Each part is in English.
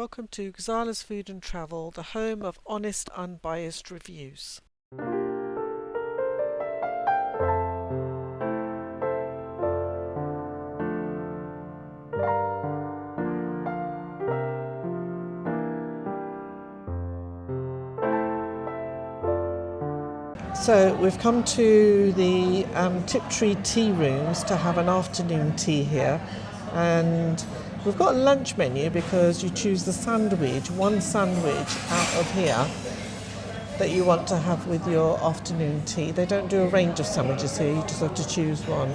Welcome to Ghazala's Food and Travel, the home of honest, unbiased reviews. So we've come to the Tiptree Tea Rooms to have an afternoon tea here, and we've got a lunch menu because you choose the sandwich, one sandwich out of here that you want to have with your afternoon tea. They don't do a range of sandwiches here, you just have to choose one.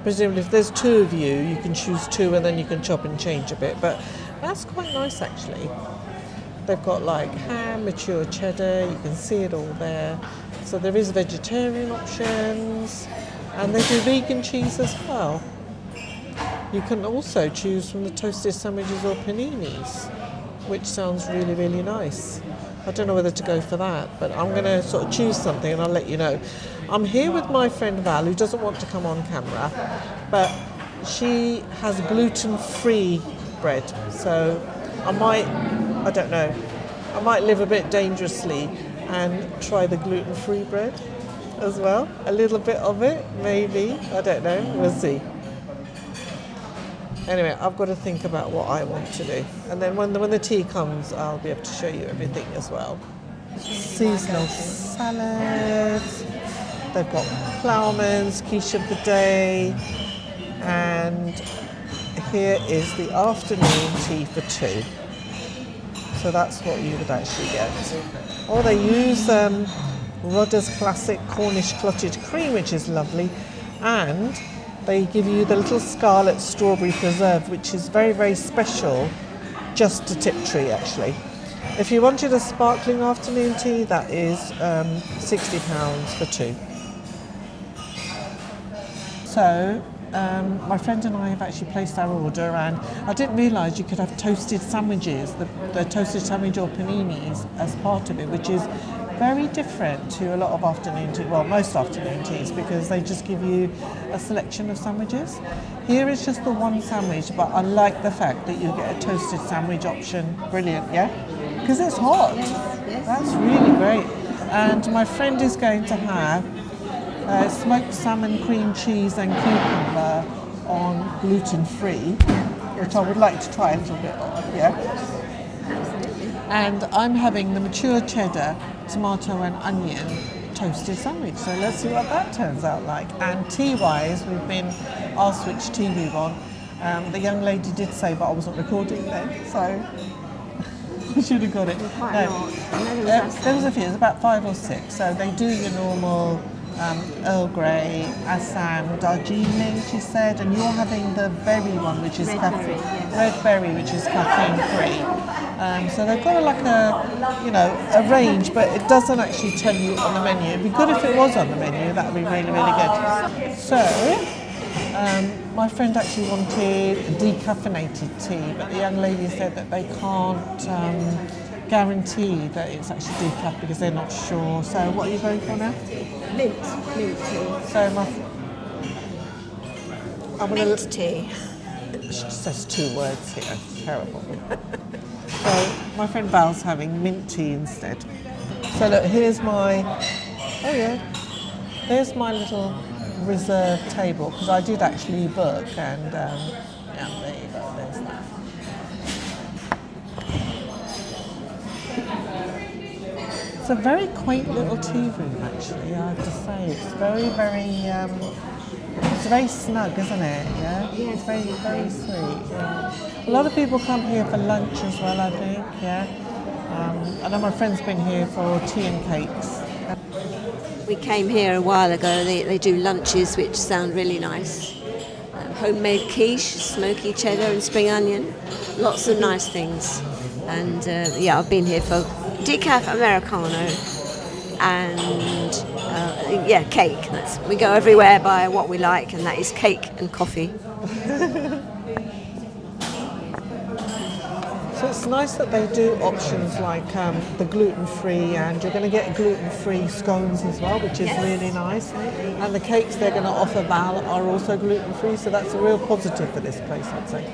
Presumably if there's two of you, you can choose two and then you can chop and change a bit, but that's quite nice actually. They've got like ham, mature cheddar, you can see it all there. So there is vegetarian options, and they do vegan cheese as well. You can also choose from the toasted sandwiches or paninis, which sounds really, really nice. I don't know whether to go for that, but I'm going to sort of choose something and I'll let you know. I'm here with my friend Val, who doesn't want to come on camera, but she has gluten-free bread. So I might live a bit dangerously and try the gluten-free bread as well. A little bit of it, maybe. I don't know. We'll see. Anyway, I've got to think about what I want to do. And then when the tea comes, I'll be able to show you everything as well. Seasonal salads. They've got ploughman's, quiche of the day. And here is the afternoon tea for two. So that's what you would actually get. Or they use Rodder's Classic Cornish Clottage Cream, which is lovely, and they give you the Little Scarlet Strawberry Preserve, which is very, very special just to Tiptree actually. If you wanted a sparkling afternoon tea, that is £60 for two. So my friend and I have actually placed our order, and I didn't realise you could have toasted sandwiches, the toasted sandwich or paninis as part of it, which is very different to a lot of afternoon tea, well, most afternoon teas, because they just give you a selection of sandwiches. Here is just the one sandwich, but I like the fact that you get a toasted sandwich option. Brilliant, yeah? Because it's hot. Yes. That's really great. And my friend is going to have smoked salmon, cream cheese and cucumber on gluten-free, which I would like to try a little bit of, yeah? Absolutely. And I'm having the mature cheddar, tomato and onion toasted sandwich. So let's see what that turns out like. And tea-wise, we've been asked which tea we want. The young lady did say, but I wasn't recording then, so I should have got it. Quite a lot. There was a few, it was about 5 or 6. So they do your normal Earl Grey, Assam, Darjeeling, she said, and you're having the berry one, which is red berry, which is caffeine free. So they've got a range, but it doesn't actually tell you on the menu. It'd be good if it was on the menu. That would be really, really good. So my friend actually wanted decaffeinated tea, but the young lady said that they can't guarantee that it's actually decaf because they're not sure. So what are you going for now? Mint tea. So Mint tea. She says 2 words here. It's terrible. So my friend Val's having mint tea instead. So look, here's my little reserve table, because I did actually book, and there you go, there's that. It's a very quaint little tea room actually, I have to say. It's very, very, it's very snug, isn't it? Yeah? Yes. It's very, very sweet. Yeah. A lot of people come here for lunch as well, I think, yeah. I know my friend's been here for tea and cakes. We came here a while ago. They do lunches which sound really nice. Homemade quiche, smoky cheddar and spring onion. Lots of nice things. And I've been here for decaf Americano and cake. We go everywhere by what we like, and that is cake and coffee. So it's nice that they do options like the gluten-free, and you're going to get gluten-free scones as well, which is really nice. And the cakes they're going to offer Val are also gluten-free, so that's a real positive for this place, I'd say.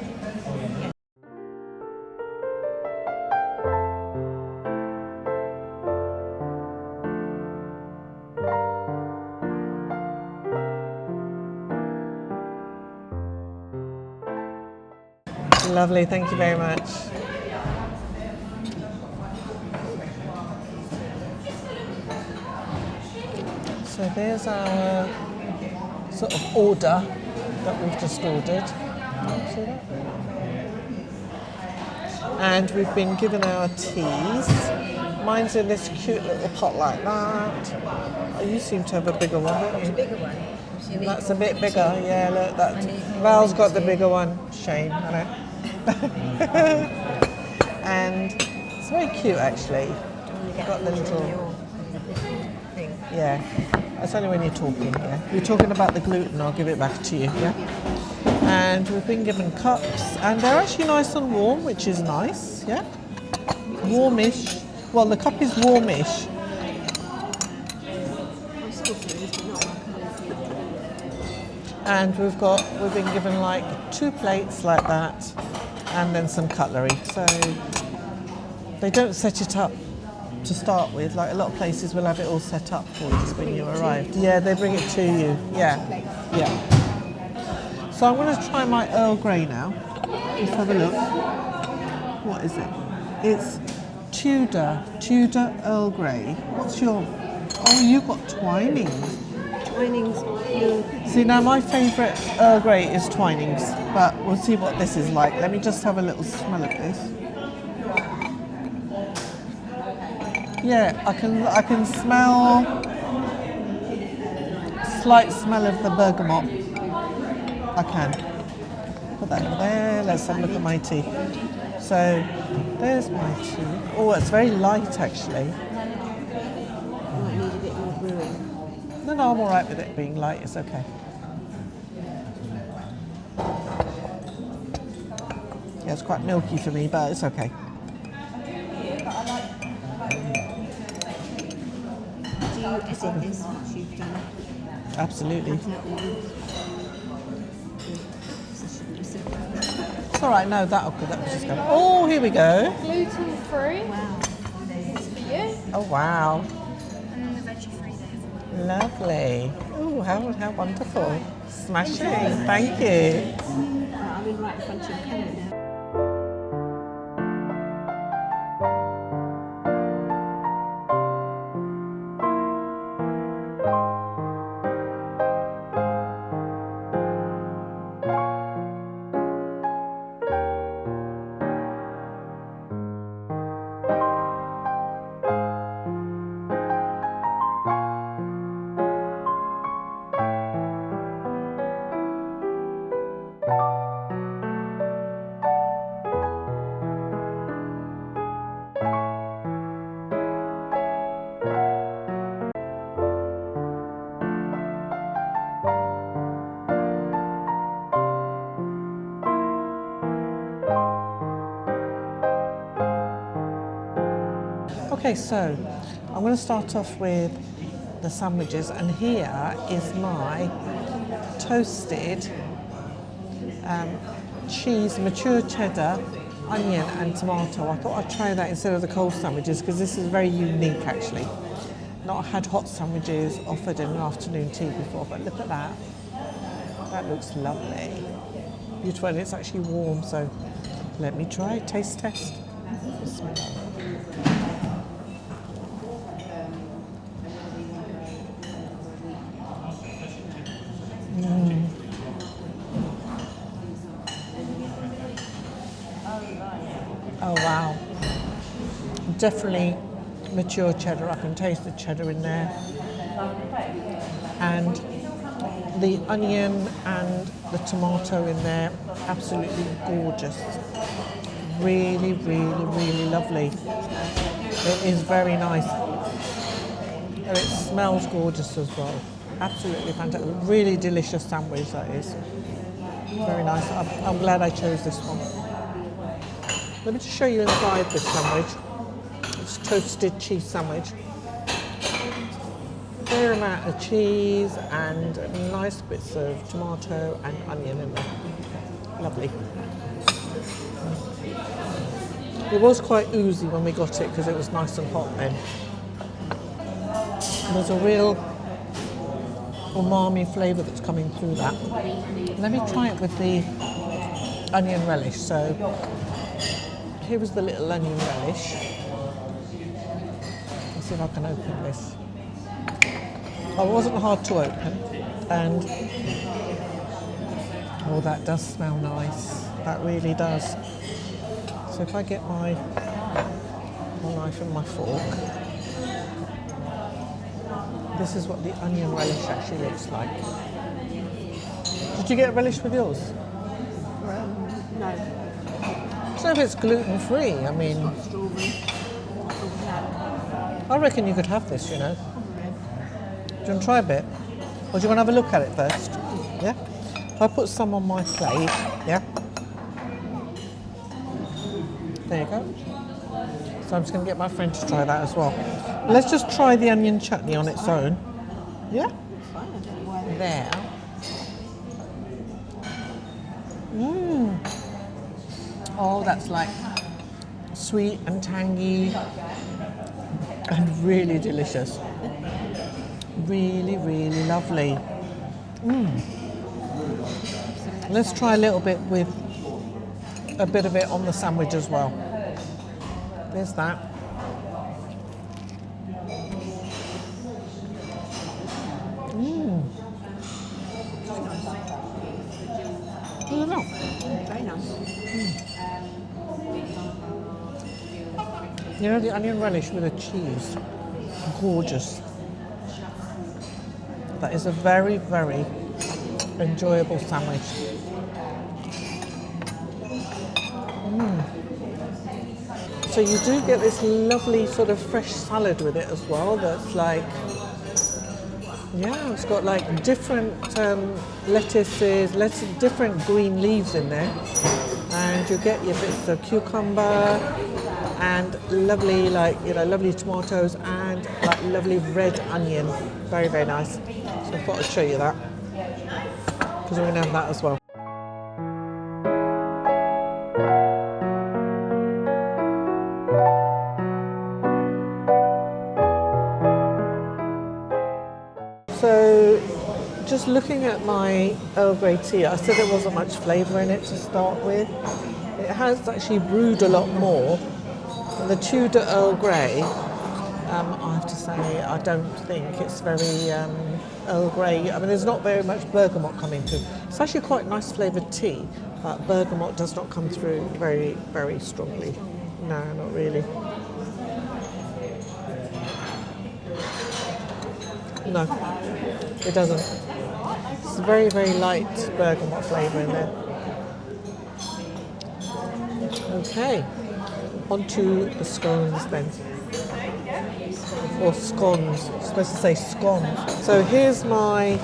Lovely, thank you very much. So there's our sort of order that we've just ordered. See that? And we've been given our teas. Mine's in this cute little pot like that. Oh, you seem to have a bigger one, don't you? A bigger one. That's a bit bigger, yeah, look, that. Val's got the bigger one. Shame, I know. And it's very cute actually. You've got the little thing. Yeah, that's only when you're talking, yeah. You're talking about the gluten, I'll give it back to you, yeah? And we've been given cups, and they're actually nice and warm, which is nice, yeah? Warmish. Well, the cup is warmish. And we've been given like 2 plates like that, and then some cutlery. So they don't set it up to start with, like a lot of places will have it all set up for you when you arrive. Yeah, they bring it to you. Yeah, yeah. So I'm going to try my Earl Grey now. Let's have a look. What is it? It's Tudor Earl Grey. What's your? Oh, you got Twinings. Twinings. See, now my favourite Earl Grey is Twinings, but we'll see what this is like. Let me just have a little smell of this. Yeah, I can smell slight smell of the bergamot. I can. Put that in there. Let's have a look at my tea. So there's my tea. Oh, it's very light actually. You might need a bit more brewing. No, I'm all right with it being light. It's okay. Yeah, it's quite milky for me, but it's okay. Do you edit this once you've done it? Absolutely. It's all right. No, that was just going. Oh, here we go. Gluten-free. Wow. It's for you. Oh, wow. And then the veggie-free there. Lovely. Oh, how wonderful. Smashing. Thank you. I'm in right in front of your camera now. Okay, so I'm going to start off with the sandwiches, and here is my toasted cheese, mature cheddar, onion and tomato. I thought I'd try that instead of the cold sandwiches because this is very unique actually. Not had hot sandwiches offered in an afternoon tea before, but look at that. That looks lovely. Beautiful, and it's actually warm, so let me try. Taste test. Bismillah. Oh wow, definitely mature cheddar. I can taste the cheddar in there, and the onion and the tomato in there, absolutely gorgeous. Really, really, really lovely. It is very nice, and it smells gorgeous as well. Absolutely fantastic. Really delicious sandwich that is. Very nice. I'm glad I chose this one. Let me just show you inside this sandwich. It's toasted cheese sandwich. Fair amount of cheese and nice bits of tomato and onion in there. Lovely. It was quite oozy when we got it because it was nice and hot then. There's a real umami flavour that's coming through that. Let me try it with the onion relish. So here is the little onion relish. Let's see if I can open this. Oh, it wasn't hard to open, and oh, that does smell nice. That really does. So if I get my knife and my fork, this is what the onion relish actually looks like. Did you get relish with yours? No. So if it's gluten-free, I mean, I reckon you could have this, you know. Do you want to try a bit? Or do you want to have a look at it first? Yeah? If I put some on my plate, yeah? There you go. So I'm just going to get my friend to try that as well. Let's just try the onion chutney on its own. Yeah? There. Oh, that's like sweet and tangy and really delicious. Really, really lovely. Let's try a little bit with a bit of it on the sandwich as well. There's that. I don't know. Very nice. You know, the onion relish with a cheese. Gorgeous. That is a very, very enjoyable sandwich. So you do get this lovely sort of fresh salad with it as well. That's like, yeah, it's got like different lettuces, different green leaves in there. And you get your bits of cucumber and lovely, like, you know, lovely tomatoes and like lovely red onion. Very, very nice. So I thought I'd show you that because we're going to have that as well. So just looking at my Earl Grey tea, I said there wasn't much flavour in it to start with. It has actually brewed a lot more. And the Tudor Earl Grey, I have to say, I don't think it's very Earl Grey. I mean, there's not very much bergamot coming through. It's actually quite nice flavoured tea, but bergamot does not come through very, very strongly. No, not really. No, it doesn't. It's very, very light bergamot flavour in there. Okay, on to the scones then. Or scones, I'm supposed to say scones. So here's my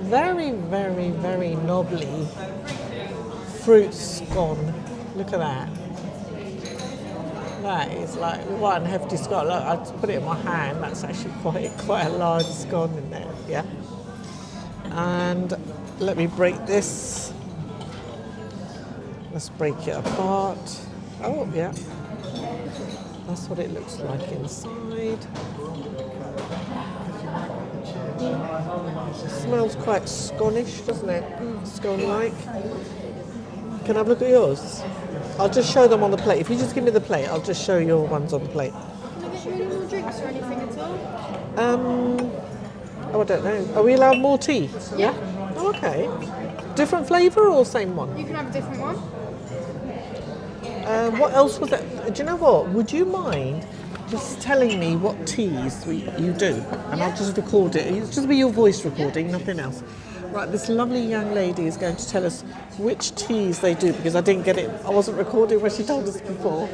very, very, very knobbly fruit scone. Look at that. That is like one hefty scone. Look, I just put it in my hand. That's actually quite a large scone in there. Yeah. And let me break this. Let's break it apart. Oh yeah. That's what it looks like inside. It smells quite Sconish, doesn't it? Scone-like. Can I have a look at yours? I'll just show them on the plate. If you just give me the plate, I'll just show your ones on the plate. Can I get you any more drinks or anything at all? Oh, I don't know. Are we allowed more tea? Yeah. Oh, okay. Different flavour or same one? You can have a different one. What else was it? Do you know what? Would you mind just telling me what teas you do? And I'll just record it. It'll just be your voice recording, nothing else. Right, this lovely young lady is going to tell us which teas they do because I didn't get it. I wasn't recording when she told us before.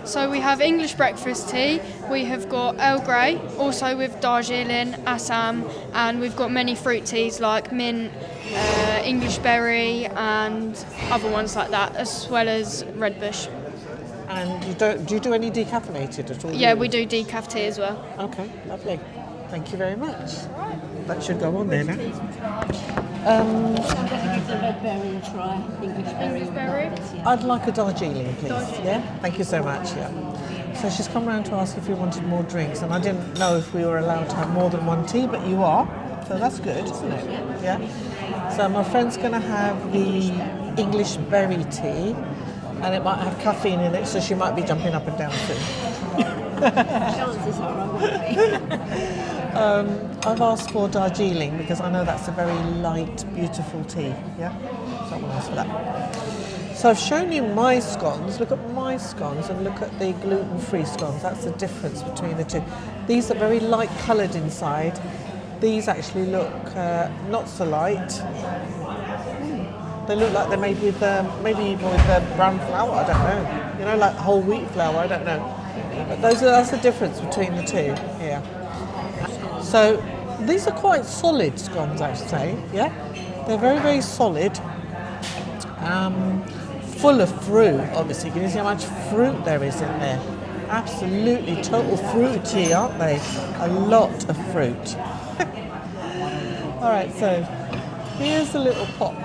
So we have English breakfast tea, we have got Earl Grey, also with Darjeeling, Assam, and we've got many fruit teas like mint, English berry and other ones like that, as well as Red Bush. And do you do any decaffeinated at all? Yeah, we do decaf tea as well. Okay, lovely. Thank you very much. That should go on there now. I'm going to give the red berry a try. English berry. English berry? I'd like a Darjeeling, please. Darjeeling. Yeah? Thank you so much, yeah. So she's come round to ask if we wanted more drinks, and I didn't know if we were allowed to have more than one tea, but you are. So that's good, isn't it? Yeah. So my friend's going to have the English berry tea, and it might have caffeine in it, so she might be jumping up and down soon. Chances are I will be. I've asked for Darjeeling because I know that's a very light, beautiful tea. Yeah, so I'm going to ask for that. So I've shown you my scones. Look at my scones and look at the gluten-free scones. That's the difference between the two. These are very light coloured inside. These actually look not so light. They look like they're made with maybe even with brown flour. I don't know. You know, like whole wheat flour. I don't know. But that's the difference between the two here. So these are quite solid scones, I should say. Yeah, they're very, very solid. Full of fruit, obviously. Can you see how much fruit there is in there? Absolutely total fruity, aren't they? A lot of fruit. All right, so here's a little pot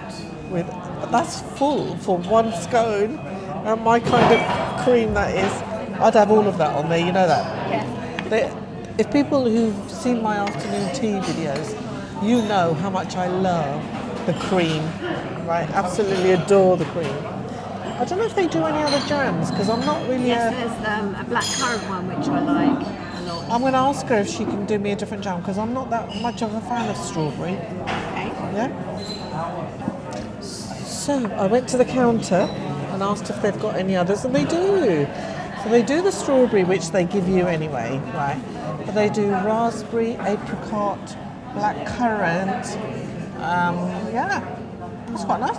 with, that's full for one scone. And my kind of cream that is, I'd have all of that on there, you know that? Yeah. If people who've seen my afternoon tea videos, you know how much I love the cream, right? Absolutely adore the cream. I don't know if they do any other jams, because I'm not really Yes, there's a black currant one which I like a lot. I'm going to ask her if she can do me a different jam, because I'm not that much of a fan of strawberry. Okay. Yeah? So I went to the counter and asked if they've got any others, and they do. So they do the strawberry, which they give you anyway, right? But they do raspberry, apricot, black currant. Yeah, it's quite nice.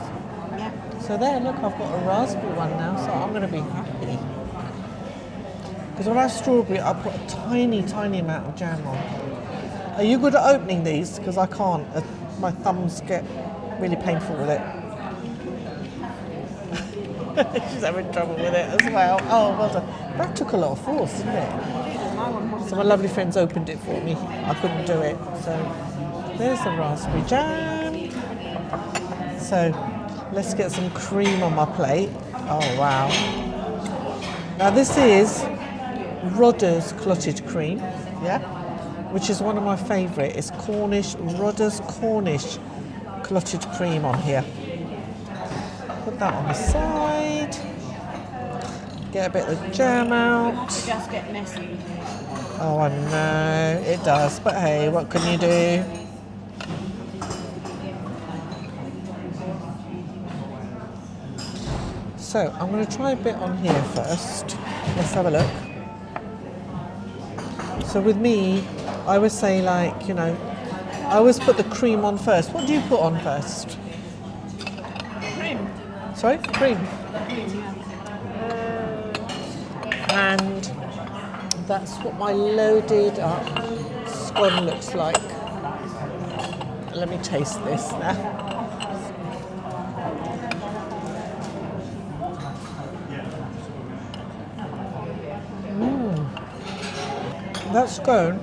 Yeah. So there, look, I've got a raspberry one now, so I'm going to be happy. Because when I have strawberry, I put a tiny, tiny amount of jam on. Are you good at opening these? Because I can't. My thumbs get really painful with it. She's having trouble with it as well. Oh, well done. That took a lot of force, didn't it? So my lovely friends opened it for me. I couldn't do it. So there's the raspberry jam. So let's get some cream on my plate. Oh, wow. Now this is Rodder's clotted cream, yeah, which is one of my favourite. It's Cornish, Rodder's Cornish clotted cream on here. Put that on the side. Get a bit of the jam out. It just get messy. Oh, I know, it does, but hey, what can you do? So, I'm going to try a bit on here first. Let's have a look. So with me, I would say, like, you know, I always put the cream on first. What do you put on first? Cream. Sorry? Cream. Cream, yeah. And that's what my loaded up scone looks like. Let me taste this now. That scone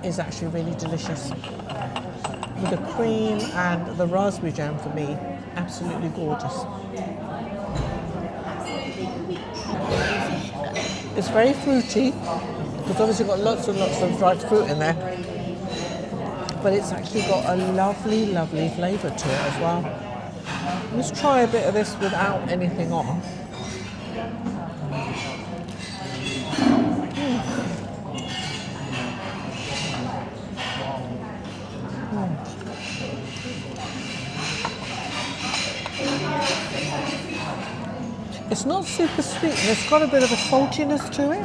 is actually really delicious. With the cream and the raspberry jam, for me, absolutely gorgeous. It's very fruity, because obviously got lots and lots of dried fruit in there. But it's actually got a lovely, lovely flavour to it as well. Let's try a bit of this without anything on. It's not super sweet, and it's got a bit of a saltiness to it,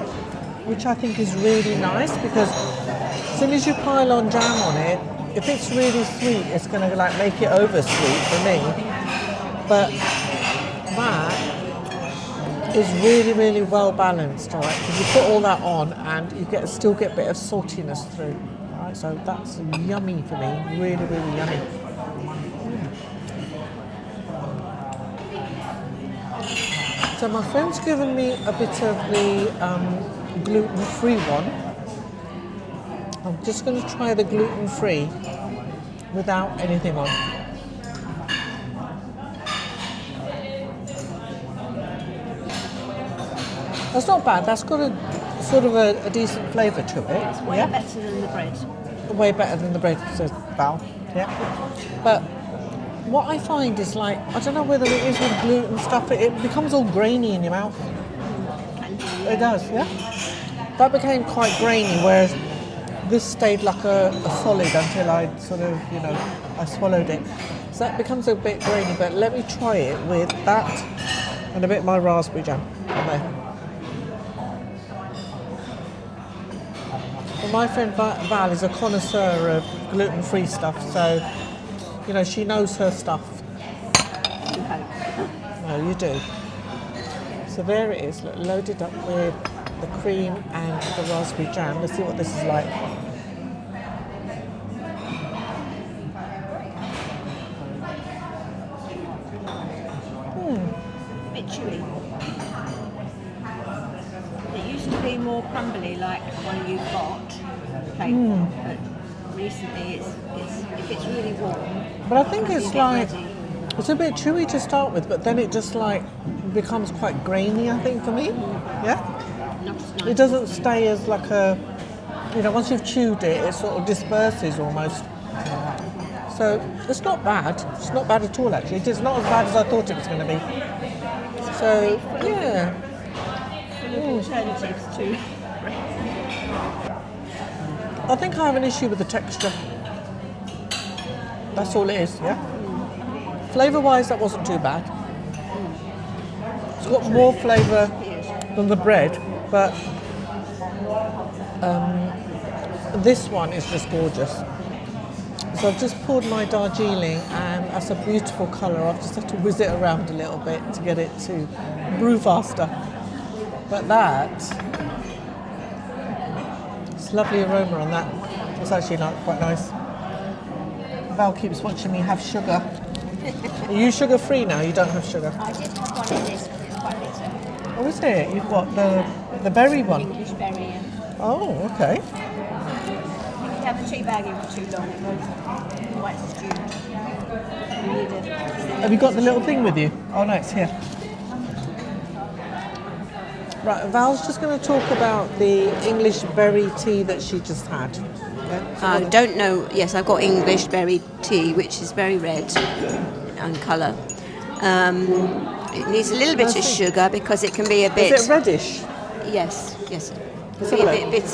which I think is really nice, because as soon as you pile on jam on it, if it's really sweet, it's going to like make it over sweet for me. But that is really, really well balanced, all right? Because you put all that on, and you still get a bit of saltiness through. All right, so that's yummy for me, really, really yummy. So my friend's given me a bit of the gluten-free one. I'm just going to try the gluten-free without anything on. That's not bad. That's got a sort of a decent flavour to it. It's way better than the bread. Way better than the bread, says Val. Yeah. But What I find is like, I don't know whether it is with gluten stuff, it becomes all grainy in your mouth. It does, yeah. That became quite grainy, whereas this stayed like a solid until I sort of, you know, I swallowed it. So that becomes a bit grainy, but let me try it with that and a bit of my raspberry jam on there. Well, my friend Val is a connoisseur of gluten-free stuff, so, you know, she knows her stuff. No, you do. So there it is, look, loaded up with the cream and the raspberry jam. Let's see what this is like. A bit chewy. It used to be more crumbly like the one you've got, but recently it's if it's really warm. But I think it's like, ready. it's a bit chewy to start with, but then it just like becomes quite grainy, I think, for me. Yeah? Not as nice. It doesn't stay as like a, you know, once you've chewed it, it sort of disperses almost. So it's not bad. It's not bad at all, actually. It is not as bad as I thought it was going to be. So, yeah. Full of alternatives too. I think I have an issue with the texture. That's all it is, yeah? Flavour-wise, that wasn't too bad. It's got more flavour than the bread, but this one is just gorgeous. So I've just poured my Darjeeling, and that's a beautiful colour. I've just had to whiz it around a little bit to get it to brew faster. But that, it's lovely aroma on that. It's actually quite nice. Val keeps watching me have sugar. Are you sugar-free now? You don't have sugar? I did have one of this, but it's quite bitter. Oh, is it? You've got the berry one? English berry. And Oh, okay. you can have the tea bagging for too long. It goes quite stewed. You need a Have you got the little thing with you? Oh no, it's here. Right, Val's just going to talk about the English berry tea that she just had. Yeah? I don't know. Yes, I've got English berry tea, which is very red in colour. It needs a little bit of sugar because it can be a bit. Is it reddish? Yes, yes. It Let's can be have a a bit look.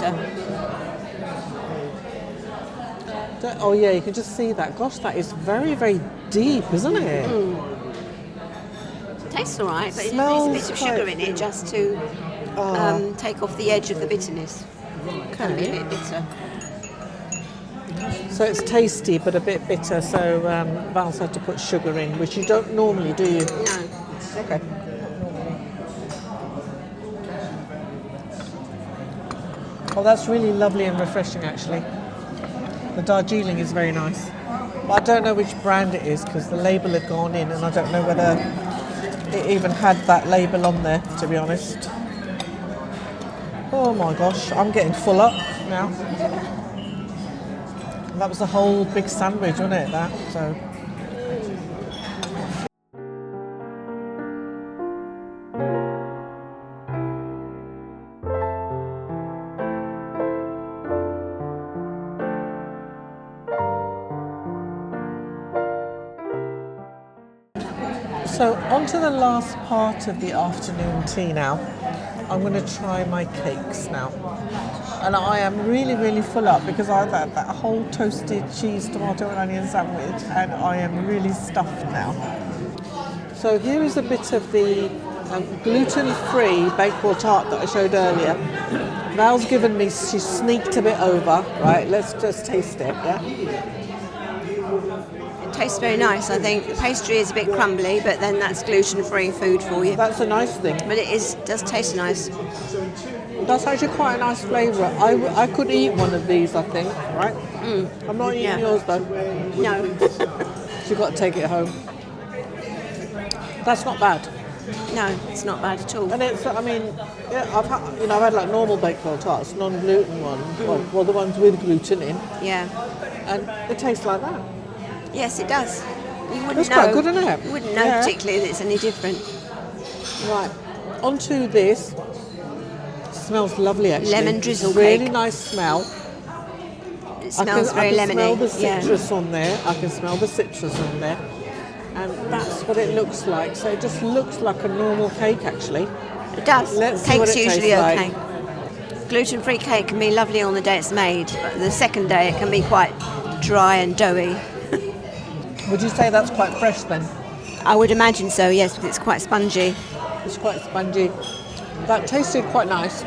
bitter. Oh yeah, you can just see that. Gosh, that is very, very deep, isn't it? It tastes all right, but it Smells needs a bit of sugar quite- in it just to take off the edge of the bitterness. It can be a bit bitter. So it's tasty but a bit bitter, so Val's had to put sugar in, which you don't normally, do you? No. Okay. Oh, that's really lovely and refreshing, actually. The Darjeeling is very nice. But I don't know which brand it is because the label had gone in, and I don't know whether it even had that label on there, to be honest. Oh my gosh, I'm getting full up now. That was a whole big sandwich, wasn't it, that? So. So on to the last part of the afternoon tea now. I'm going to try my cakes now. And I am really, really full up because I've had that whole toasted cheese, tomato and onion sandwich, and I am really stuffed now. So here is a bit of the gluten-free bakewell tart that I showed earlier. Val's given me, she sneaked a bit over. Right, let's just taste it, yeah? It tastes very nice, I think. The pastry is a bit crumbly, but then that's gluten-free food for you. That's a nice thing. But it does taste nice. That's actually quite a nice flavour. I could eat one of these, I think, right? I'm not eating yours though. No. You've got to take it home. That's not bad. No, it's not bad at all. And it's, I mean, yeah, I've had like normal bakewell tarts, non-gluten ones, well, the ones with gluten in, Yeah. and it tastes like that. Yes, it does. You wouldn't It's know. quite good, isn't it? You wouldn't know Yeah. particularly that it's any different. Right, onto this. Smells lovely, actually. Lemon drizzle Really cake. nice smell. It smells very I can lemony. smell the Yeah. citrus on there. I can smell the citrus on there. And that's what it looks like. So it just looks like a normal cake, actually. It does. Let's see what Cake's it usually tastes okay. like. Gluten-free cake can be lovely on the day it's made, but the second day it can be quite dry and doughy. Would you say that's quite fresh then? I would imagine so, yes, because it's quite spongy. It's quite spongy. That tasted quite nice.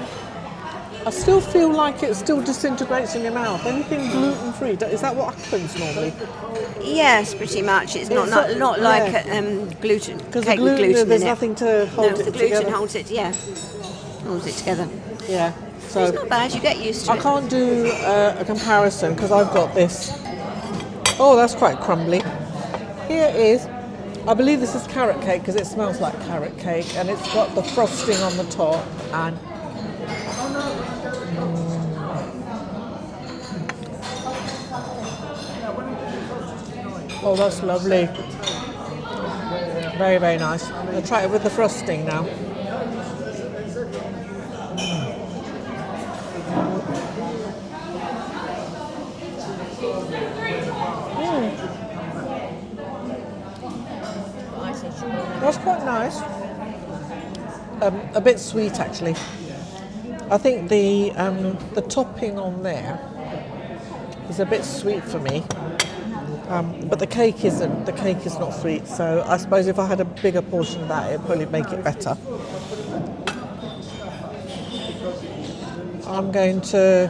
I still feel like it still disintegrates in your mouth. Anything gluten-free, is that what happens normally? Yes, pretty much. It's not like gluten. Because cake the with gluten there's in nothing it. to hold No, it the gluten together. holds it. Yeah, holds it together. Yeah. So It's not bad. You get used to I it. can't do a comparison because I've got this. Oh, that's quite crumbly. Here is, I believe this is carrot cake because it smells like carrot cake, and it's got the frosting on the top. And oh, that's lovely. Very, very nice. I'll try it with the frosting now. That's quite nice. A bit sweet, actually. I think the topping on there is a bit sweet for me. But the cake isn't. The cake is not sweet, so I suppose if I had a bigger portion of that, it'd probably make it better. I'm going to.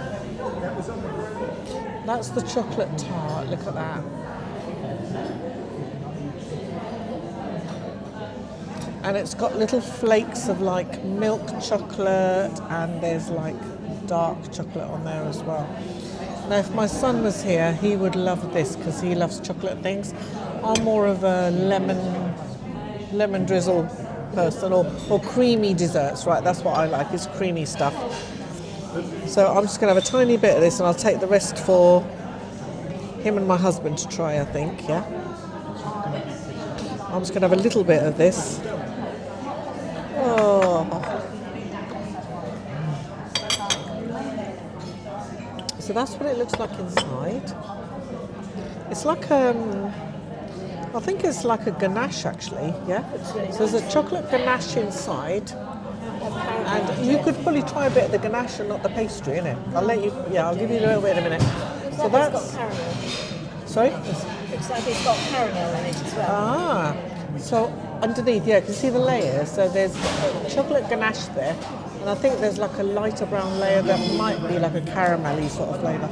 That's the chocolate tart. Look at that. And it's got little flakes of like milk chocolate, and there's like dark chocolate on there as well. Now, if my son was here, he would love this because he loves chocolate things. I'm more of a lemon drizzle person, or creamy desserts, right? That's what I like, is creamy stuff. So I'm just going to have a tiny bit of this, and I'll take the rest for him and my husband to try, I think, yeah? I'm just going to have a little bit of this. Oh. So that's what it looks like inside. It's like I think it's like a ganache, actually, yeah? So there's a chocolate ganache inside, and you could probably try a bit of the ganache and not the pastry, innit? I'll give you a little bit in a minute. So that's... It's got caramel. Sorry? Looks like it's got caramel in it as well. Ah, so underneath, yeah, you can see the layers. So there's chocolate ganache there, and I think there's like a lighter brown layer that might be like a caramelly sort of flavour.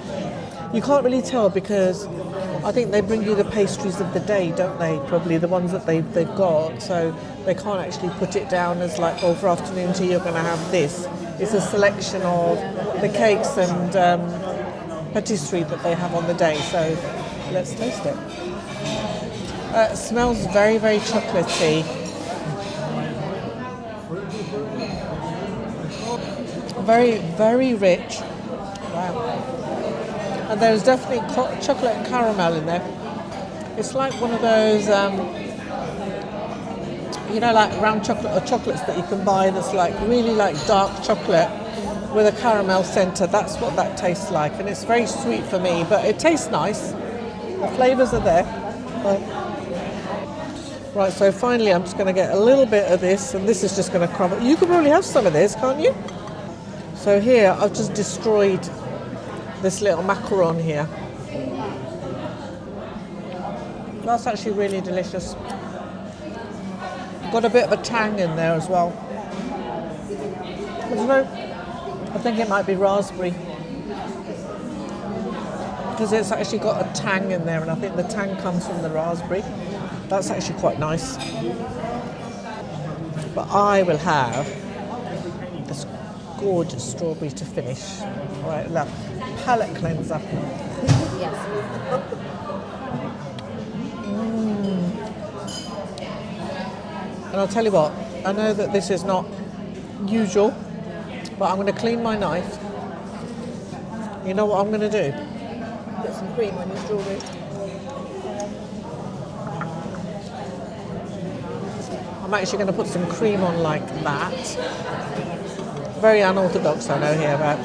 You can't really tell because I think they bring you the pastries of the day, don't they? Probably the ones that they've got, so they can't actually put it down as like, oh, for afternoon tea you're going to have this. It's a selection of the cakes and patisserie that they have on the day. So let's taste it. It smells very, very chocolatey. Very, very rich. Wow. And there's definitely chocolate and caramel in there. It's like one of those, like round chocolate or chocolates that you can buy that's like really like dark chocolate with a caramel centre. That's what that tastes like. And it's very sweet for me, but it tastes nice. The flavours are there. Right, so finally I'm just going to get a little bit of this, and this is just going to crumble. You could probably have some of this, can't you? So here, I've just destroyed this little macaron here. That's actually really delicious. Got a bit of a tang in there as well. I don't know, I think it might be raspberry, because it's actually got a tang in there, and I think the tang comes from the raspberry. That's actually quite nice. But I will have this gorgeous strawberry to finish. All right, look, palate cleanser. Yes. And I'll tell you what, I know that this is not usual, but I'm going to clean my knife. You know what I'm going to do? Put some cream on your strawberry. I'm actually going to put some cream on like that. Very unorthodox, I know here, but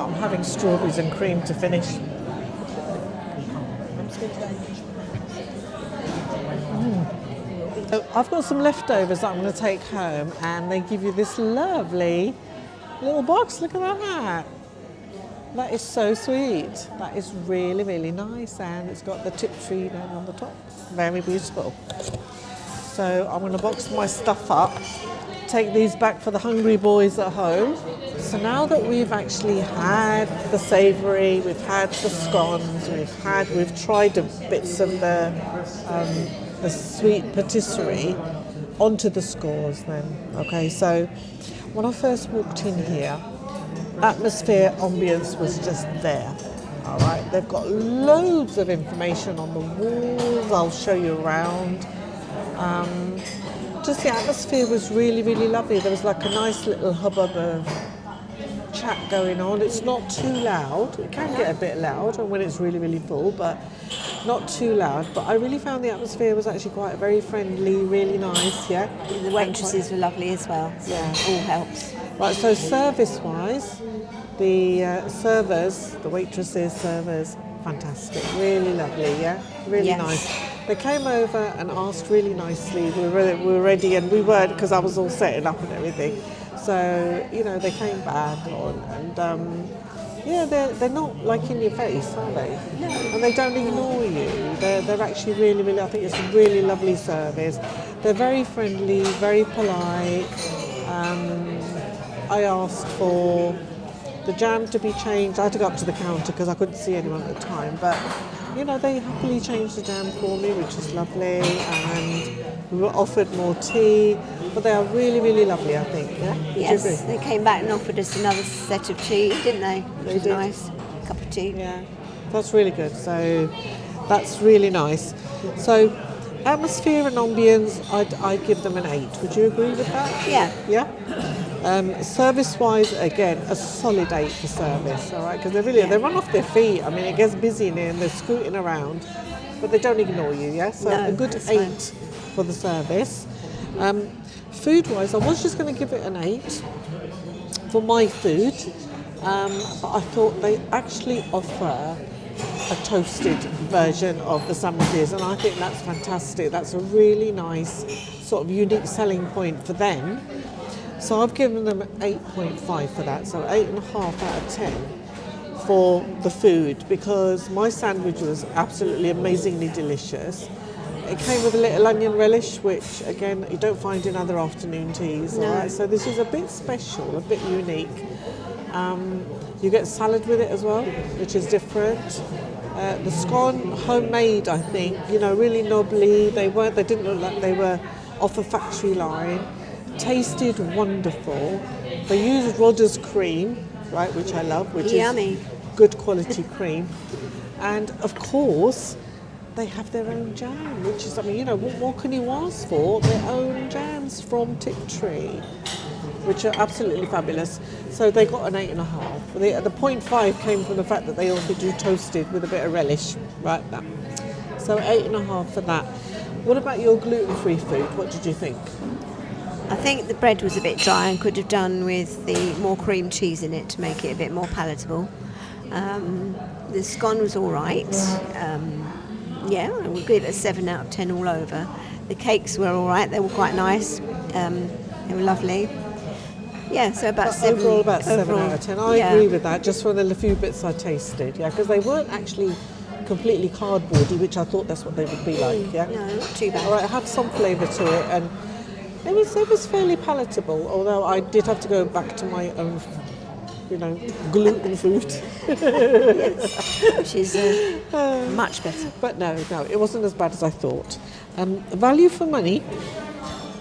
I'm having strawberries and cream to finish. I've got some leftovers that I'm going to take home, and they give you this lovely little box. Look at that. That is so sweet. That is really, really nice, and it's got the Tiptree down on the top. Very beautiful. So I'm going to box my stuff up, take these back for the hungry boys at home. So now that we've actually had the savoury, we've had the scones, we've tried bits of the sweet patisserie, onto the scores then. Okay, so when I first walked in here, atmosphere, ambience was just there. All right, they've got loads of information on the walls. I'll show you around. Just the atmosphere was really, really lovely. There was like a nice little hubbub of chat going on. It's not too loud. It can get a bit loud when it's really, really full, but not too loud. But I really found the atmosphere was actually quite very friendly, really nice, yeah. The waitresses were lovely as well, so all helps. Right, so service-wise, the servers, the waitresses, servers, fantastic, really lovely, yeah, really nice. They came over and asked really nicely. We were ready, and we weren't, because I was all setting up and everything. So, you know, they came back on, and yeah, they're not like in your face, are they? No. And they don't ignore you. They're actually really, really, I think it's a really lovely service. They're very friendly, very polite. I asked for the jam to be changed. I had to go up to the counter because I couldn't see anyone at the time, but you know, they happily changed the jam for me, which is lovely, and we were offered more tea, but they are really, really lovely, I think, yeah? Yes, they came back and offered us another set of tea, didn't they? Which was nice, cup of tea. Yeah, that's really good, so that's really nice. So, atmosphere and ambience, I'd give them an 8. Would you agree with that? Yeah. Yeah? Service-wise, again, a solid 8 for service, all right? Because they run off their feet. I mean, it gets busy in here and they're scooting around, but they don't ignore you, yeah? So no, a good 8 fine. for the service. Food-wise, I was just going to give it an 8 for my food, but I thought they actually offer a toasted version of the sandwiches, and I think that's fantastic. That's a really nice sort of unique selling point for them. So I've given them an 8.5 for that, so 8.5 out of 10 for the food, because my sandwich was absolutely amazingly delicious. It came with a little onion relish, which again you don't find in other afternoon teas. No. All right? So this is a bit special, a bit unique. You get salad with it as well, which is different. The scone, homemade, I think, you know, really knobbly. They didn't look like they were off a factory line. Tasted wonderful. They used Rodder's cream, right, which I love, which Yummy. is good quality cream. And of course, they have their own jam, which is, I mean, you know, what more can you ask for? Their own jams from Tiptree, which are absolutely fabulous. So they got an 8.5. The 0.5 came from the fact that they also do toasted with a bit of relish, right? That. So 8.5 for that. What about your gluten-free food? What did you think? I think the bread was a bit dry and could have done with the more cream cheese in it to make it a bit more palatable. The scone was all right. Yeah, I would give it a 7 out of 10 all over. The cakes were all right. They were quite nice. They were lovely. Yeah, so about 7. Overall, about 7 out of 10. I agree with that, just from the few bits I tasted. Yeah, because they weren't actually completely cardboardy, which I thought that's what they would be like. Yeah. No, not too bad. All right, it had some flavour to it, and it was fairly palatable. Although I did have to go back to my own, you know, gluten food, Which is much better. but no, it wasn't as bad as I thought. Value for money,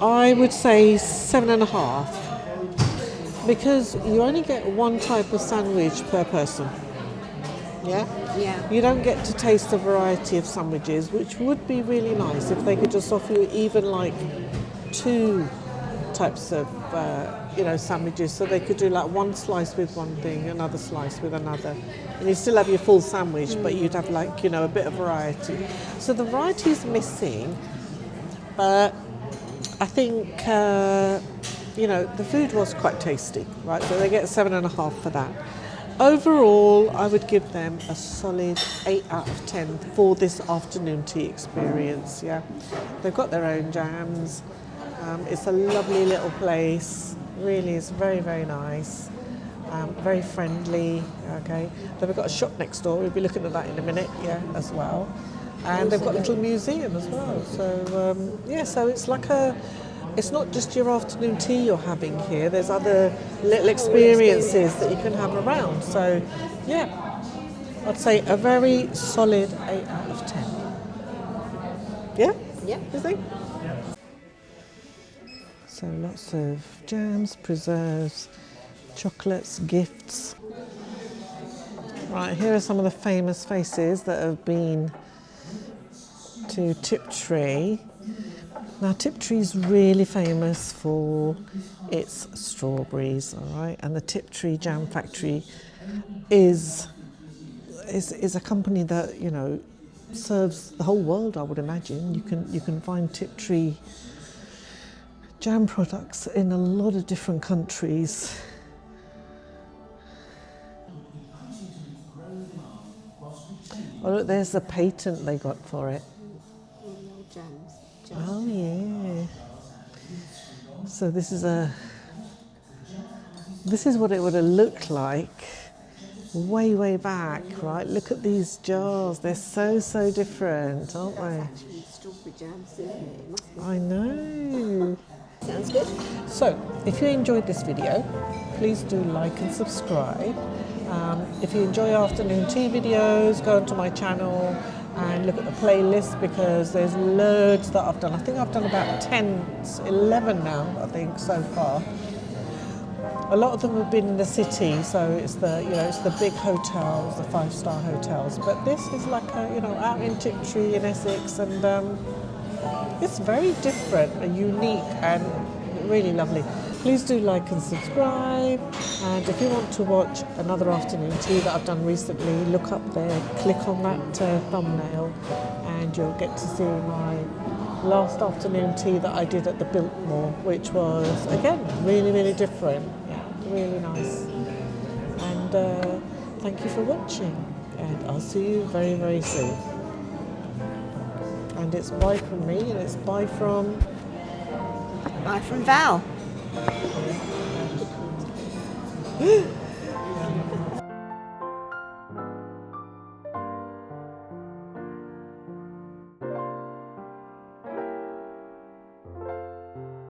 I would say 7.5, because you only get one type of sandwich per person. Yeah? Yeah. You don't get to taste a variety of sandwiches, which would be really nice if they could just offer you even like 2 types of sandwiches, so they could do like one slice with one thing, another slice with another, and you still have your full sandwich, but you'd have like, you know, a bit of variety. So the variety is missing, but I think the food was quite tasty, right? So they get 7.5 for that. Overall, I would give them a solid 8 out of 10 for this afternoon tea experience. Yeah, they've got their own jams. It's a lovely little place. Really, it's very, very nice. Very friendly. Okay, they've got a shop next door. We'll be looking at that in a minute. Yeah, as well. And they've got a little museum as well. So yeah, so it's like it's not just your afternoon tea you're having here. There's other little experiences that you can have around. So yeah, I'd say a very solid 8 out of 10. Yeah? Yeah. You think? So lots of jams, preserves, chocolates, gifts. Right, here are some of the famous faces that have been to Tiptree. Now Tiptree's really famous for its strawberries, all right, and the Tiptree Jam Factory is a company that, you know, serves the whole world, I would imagine. You can find Tiptree jam products in a lot of different countries. Oh look, there's the patent they got for it. Oh yeah. So this is what it would have looked like way back, right? Look at these jars. They're so different, aren't they? Strawberry jam, isn't it? I know. Sounds good. So, if you enjoyed this video, please do like and subscribe. If you enjoy afternoon tea videos, go onto my channel and look at the playlist, because there's loads that I've done. I think I've done about 10, 11 now, I think, so far. A lot of them have been in the city, so it's the big hotels, the 5-star hotels. But this is like out in Tiptree in Essex, and it's very different and unique and really lovely. Please do like and subscribe, and if you want to watch another afternoon tea that I've done recently, look up there, click on that thumbnail, and you'll get to see my last afternoon tea that I did at the Biltmore, which was, again, really different. Yeah, really nice. And thank you for watching, and I'll see you very soon. And it's bye from me, and it's bye from Val.